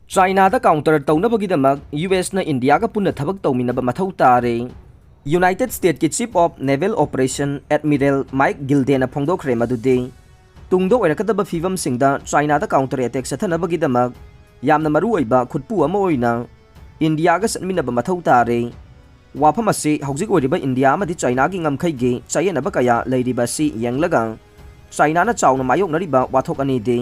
China da counter taunabagidamak US na India ka punna thabak tawminaba mathau tare. United States ki Chief of Naval Operation Admiral Mike Gilden na phongdokre madude tungdo oirakadaba fivam singda China da counter attack sathanabagidamak yamna maruoiba khutpu ama oina India ga satminaba mathau tare. Wafam ase hauzik oiriba India amadi China gi ngamkhaige chayanaba kaya leiriba si yanglaga China na chawna mayoknariba wathok ani de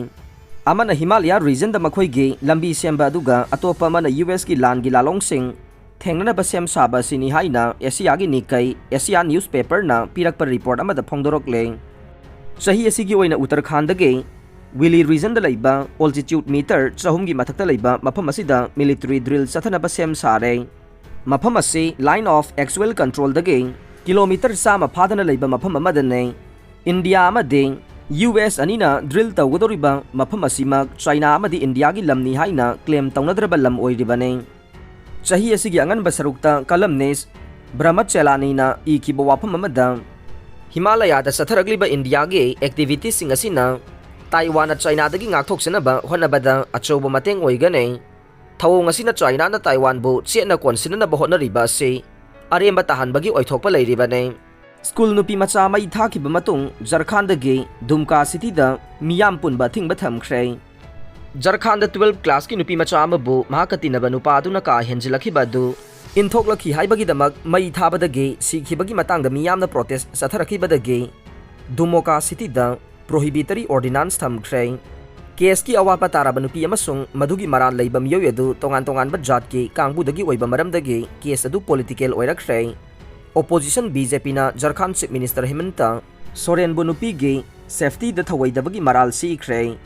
amana Himalaya region da makhoige lambi semba aduga atopa mana US ki land gi lalong sing thengna ba sem saba sini haina Asia gi Nikkei Asia newspaper na pirak par report amada phongdorok le sahi asigi oina Uttarakhand ge Willy region da laiba altitude meter chahum gi mathakta laiba mafam asida military drill sathana ba sem sare mafam ase line of actual control da ge kilometer sama phadana laiba mafam amadane India amade US anina drill tawgodoriba mafam asimak China amadi India gi lamni haina claim tawnadraba lam oiribane chahi asigi anganba sarukta columnist Brahmachelani na ikiba wafam amada Himalaya da satharagliba India gi activities sing asina Taiwan at China dagi ngakthoksanaba honabada achoba mateng oigane thawong asina China na Taiwan bu chena konsinanaba honariba se aremba tahanbagi oithokpa leiribane School nupi macha mai thakiba matung Jharkhand ge Dumka city da miyam punba thingba thamkhre Jharkhand 12 class ki nupi macha amabu mahakatinaba nupa aduna ka henjilakhiba du inthoklakhi haibagi damak mai thabada ge sikhibagi matangda miyamna protest satharakhiba da ge Dumoka city da prohibitory ordinance thamkhre case ki awapa taraba nupi amasung madugi maran leiba miyoy adu tongan ba jat ki kangbudagi oiba maramdagi case adu political oirakre Opposition BJP na Jharkhand Chief Minister Himanta Soren Bunupi ge safety da thawai dabagi maral si khre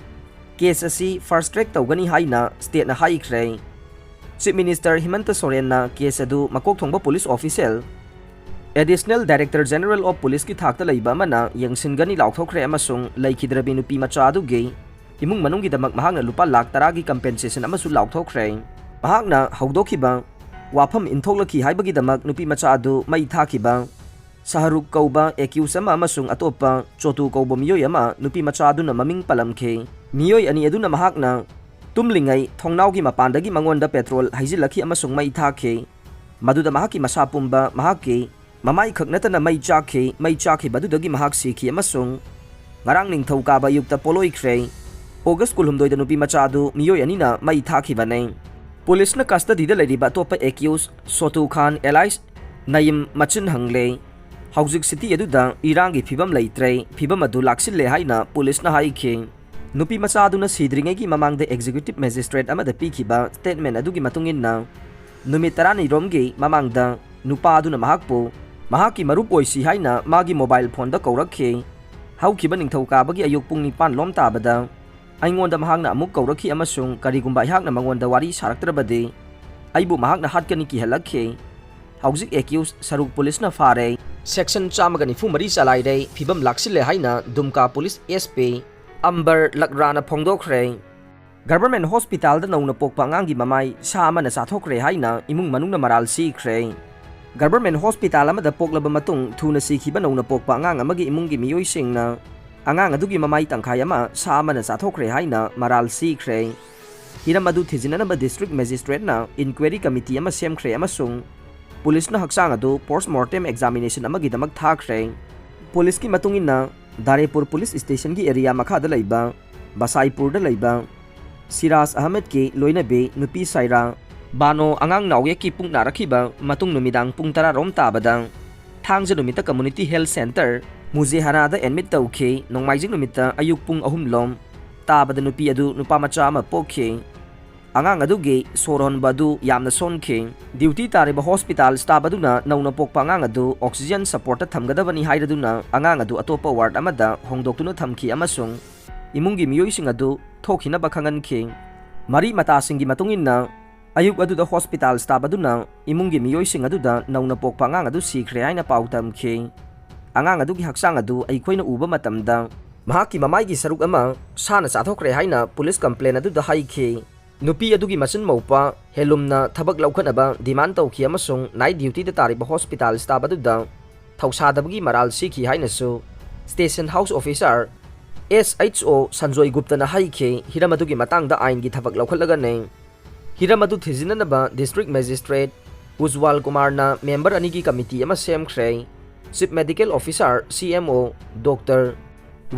case asi first track tawgani haina state na hai khre Chief Minister Himanta Soren na case adu makok thongba police official Additional Director General of Police ki thakta leiba mana yangsingani laukthokre amasung laikhidrabi nupi macha adu ge imung manung gi damak mahangna lupa lakh taragi compensation amasu laukthokre mahangna haudokhiba wafam inthoklaki haibagi damak nupi macha adu mai thakiba Saharuk kauba accuse ama amasung atopa chotu kauba miyoy ama nupi macha adu na maming palamkhe miyoy ani adu na mahakna tumlingai thongnau gi mapandagi mangonda petrol haijilakhi amasung mai thakhe maduda mahaki masapumba mahaki mamai khaknata na mai chakhe badudagi mahak sikhi amasung ngarang ningthau ka ba yukta poloi khre August kulhumdoi da nupi macha adu miyoy ani na mai thakhi banai Police na custody da leriba topa accused Sotu Khan Elias Naim Machin hangle Hauzik city aduda irangi phibam leitre phibam adu laksille haina police na haikhe nupi macha aduna sidringai gi mamangda executive magistrate amada pikhiba statement adugi matungin na numit tarani romgi mamangda nupa aduna mahakpo mahaki marup oisi haina magi mobile phone da kaurakhe haukiba ningthauka bagi ayuk pung 9 lom tabada aingonda mahakna amuk kaurakhi amasung karigumba ihakna mangonda wari saraktrabade aibu mahakna hatkani ki halakhe hauzik accused saruk police na fare section chamagani fumari chalaire phibam laksile haina Dumka police SP Amber Lakrana phongdokre government hospital da nauna pokpa angangi mamai sa amana sathokre haina imung manungna maral sikhre government hospital amada poklaba matung thuna sikhiba nauna pokpa angang amagi imungi miyoy singna angang adugi mamai tangkhai ama sa amana sathokre haina maral sikhre hiram adu thijinana district magistrate na inquiry committee ama semkhre amasung police na haksang adu post mortem examination amagi damak thakre police ki matungin na Darepur police station ki area makha da laiba Basaipur da laiba Siraz Ahmed ki loinabe nupi saira bano angang nauye ki pung narakhiba matung numidang pung tara rom tabadang thangja numita community health center Muzehara da admit tawkhe nongmaijing numita ayuk pung ahum lom tabada nupi adu nupa macha ama pokhe angang aduge soron badu yamna sonkhe duty tariba hospital staff aduna nauna pokpa angang adu oxygen support thamgadabani hairaduna angang adu atopa ward amada hongdoktuna thamki amasung imungi miyoy sing adu thokhina bakhangan khe mari mata singi matungin na ayuk adu da hospital staff aduna imungi miyoy sing adu da nauna pokpa angang adu sikhre haina pautam khe angang adu gi haksang adu aikhoina uba matamda mahaki mamai gi saruk ama sana sathokre haina police complaint adu da haikhe nupi adugi machin maupa helumna thabak laukhanaba demand tawkhi amasung night duty da tariba hospital staff aduda thausadabagi maral sikhi hainasu station house officer SHO Sanjoy Gupta na haikhe hiramadugi matangda ain gi thabak laukhatlaga nei हिरम अदु थिजिननबा district magistrate Ujjwal कुमारना member अनी की committee अमा सेमख्रे chief medical officer CMO doctor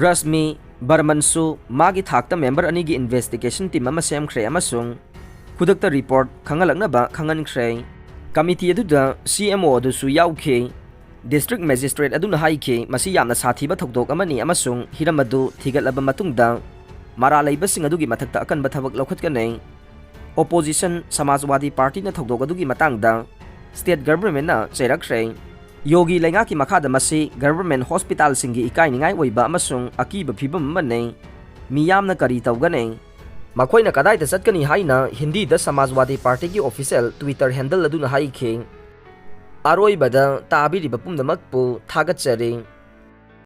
Rashmi बर्मनसु मागी थाक्ता मेंबर अनी की इन्वेस्टिगेशन टीम अमा सेमख्रे अमसुंग खुदक्ता रिपोर्ट खंगलकनबा खंगनख्रे कमिटी अदुदा CMO अदुसु याउखे डिस्ट्रिक्ट मैजिस्ट्रेट अदुना हाइखे मसी यामना साथीबा थौदोक अमनी अमसुंग हिरम अदु थिगलबा मतुंगदा मारा लैबसिंग अदुगी मथक्ता अकनबा थबक लौखतकनै ओपोजिशन समाजवादी पार्टी ने थौदोक अदुगी मतंगदा स्टेट गवर्नमेंट ना चेरख्रे योगी लेंगा की मखादा मसी गवर्नमेंट हॉस्पिटल सिंगी इकाइनिंगाई ओइबा अमसुंग अकीबा फिबम मने मियामना करी तौगनै मखोइना कदाइदा चटकनी हाइना हिंदी द समाजवादी पार्टी की ऑफिशियल ट्विटर हैंडल अदुना हाइखे आरोइबदा ताबिरिबा पुमदमकपु थागतचरे।